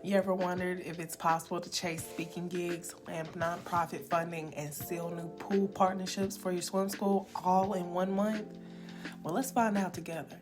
You ever wondered if it's possible to chase speaking gigs, land nonprofit funding, and seal new pool partnerships for your swim school all in 1 month? Well, let's find out together.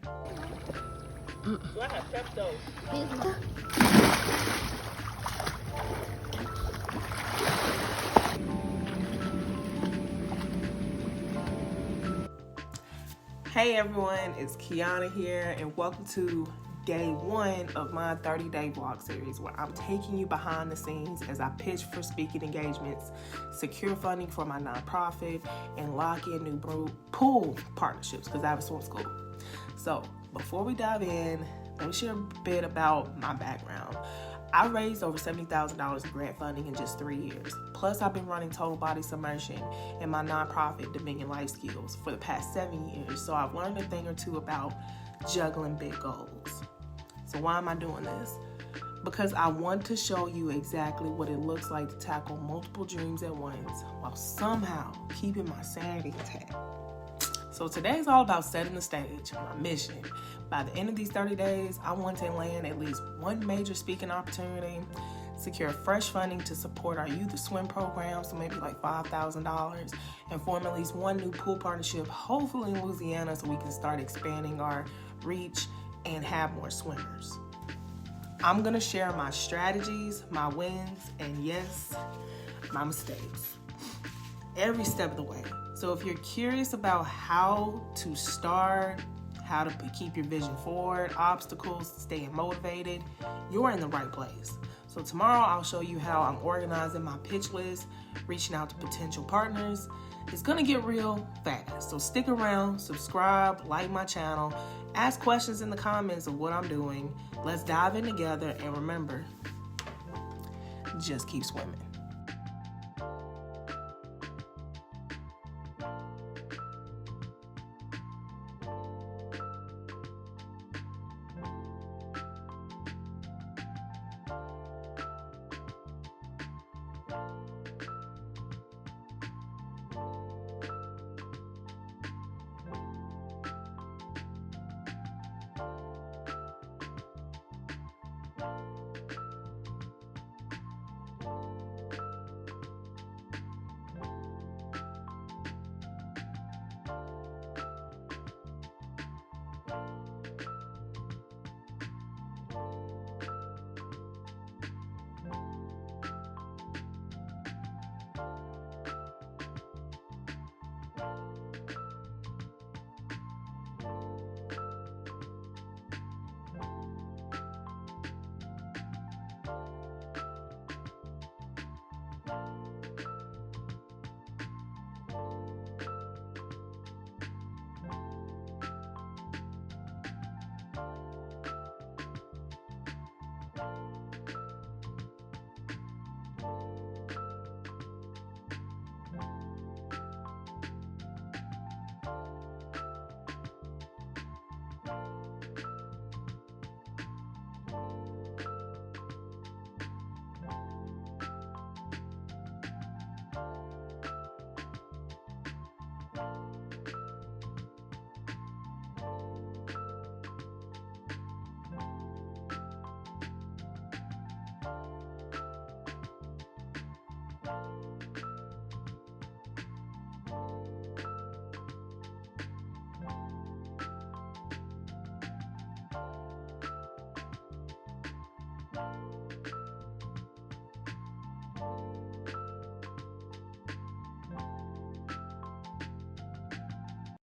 Hey everyone, it's Kiana here, and welcome to day 1 of my 30-day vlog series where I'm taking you behind the scenes as I pitch for speaking engagements, secure funding for my nonprofit, and lock in new pool partnerships because I have a swim school. So before we dive in, let me share a bit about my background. I raised over $70,000 in grant funding in just 3 years. Plus, I've been running total body submersion in my nonprofit, Dominion Life Skills, for the past 7 years. So I've learned a thing or two about juggling big goals. So why am I doing this? Because I want to show you exactly what it looks like to tackle multiple dreams at once while somehow keeping my sanity intact. So today is all about setting the stage, my mission. By the end of these 30 days, I want to land at least one major speaking opportunity, secure fresh funding to support our youth swim program, so maybe like $5,000, and form at least one new pool partnership, hopefully in Louisiana, so we can start expanding our reach and have more swimmers. I'm gonna share my strategies, my wins, and yes, my mistakes, every step of the way. So if you're curious about how to start, how to keep your vision forward, obstacles, staying motivated, you're in the right place. So tomorrow I'll show you how I'm organizing my pitch list, reaching out to potential partners. It's gonna get real fast. So stick around, subscribe, like my channel, ask questions in the comments of what I'm doing. Let's dive in together, and remember, just keep swimming.